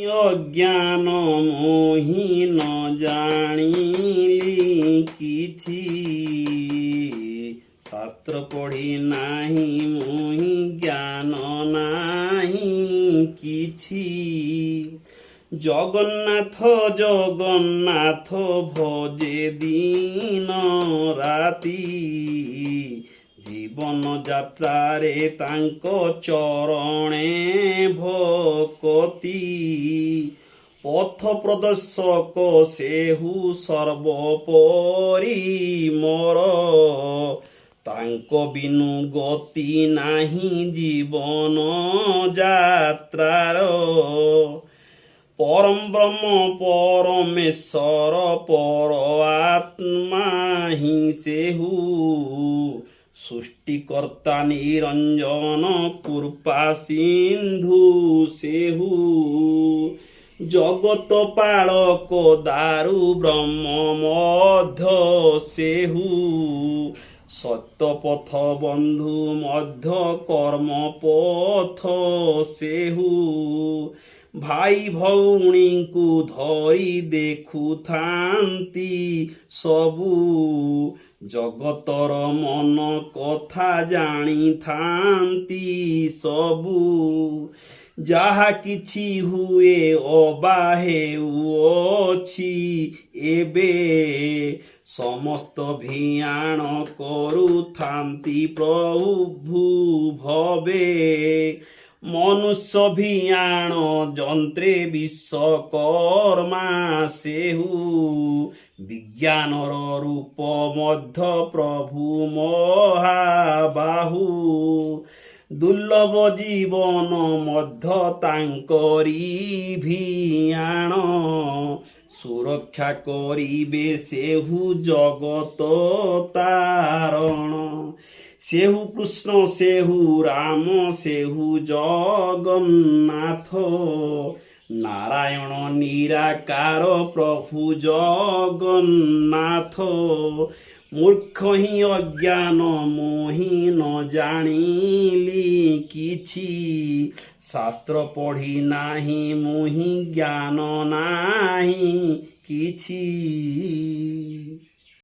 ଅଜ୍ଞାନ ମୋହି ନ ଜାଣିଲି କିଛି, ଶାସ୍ତ୍ର ପଢ଼ି ନାହିଁ ମୋହି ଜ୍ଞାନ ନାହିଁ କିଛି। ଜଗନ୍ନାଥ ଜଗନ୍ନାଥ ଭଜେ ଦିନ ରାତି, ଜୀବନ ଯାତ୍ରାରେ ତାଙ୍କ ଚରଣେ ଭକତି। ପଥ ପ୍ରଦର୍ଶକ ସେହୁ ସର୍ବୋପରି ମୋର, ତାଙ୍କ ବିନୁ ଗତି ନାହିଁ ଜୀବନ ଯାତ୍ରାର। ପରମ ବ୍ରହ୍ମ ପରମେଶ୍ୱର ପର ଆତ୍ମା ହିଁ ସେହୁ, ସୃଷ୍ଟିକର୍ତ୍ତା ନିରଞ୍ଜନ କୃପା ସିନ୍ଧୁ ସେହୁ। ଜଗତ ପାଳକ ଦାରୁ ବ୍ରହ୍ମ ମଧ୍ୟ ସେହୁ, ସତ୍ୟ ପଥ ବନ୍ଧୁ ମଧ୍ୟ କର୍ମ ପଥ ସେହୁ। ଭାଇ ଭଉଣୀଙ୍କୁ ଧରି ଦେଖୁଥାନ୍ତି ସବୁ, ଜଗତର ମନ କଥା ଜାଣିଥାନ୍ତି ସବୁ। ଯାହା କିଛି ହୁଏ ଅବା ହେଉଅଛି ଏବେ, ସମସ୍ତ ଭିଆଣ କରୁଥାନ୍ତି ପ୍ରଭୁ ଭବେ। ମନୁଷ୍ୟ ଭିଆଣ ଯନ୍ତ୍ରେ ବିଶ୍ୱକର୍ମା ସେହୁ, ବିଜ୍ଞାନର ରୂପ ମଧ୍ୟ ପ୍ରଭୁ ମହାବାହୁ। ଦୁର୍ଲଭ ଜୀବନ ମଧ୍ୟ ତାଙ୍କରି ଭିଆଣ, ସୁରକ୍ଷା କରିବେ ସେହୁ ଜଗତ ତାରଣ। ସେହୁ କୃଷ୍ଣ ସେହୁ ରାମ ସେହୁ ଜଗନ୍ନାଥ, ନାରାୟଣ ନିରାକାର ପ୍ରଭୁ ଜଗନ୍ନାଥ। ମୂର୍ଖ ହିଁ ଅଜ୍ଞାନ ମୋହି ନ ଜାଣିଲି କିଛି, ଶାସ୍ତ୍ର ପଢ଼ି ନାହିଁ ମୋହି ଜ୍ଞାନ ନାହିଁ କିଛି।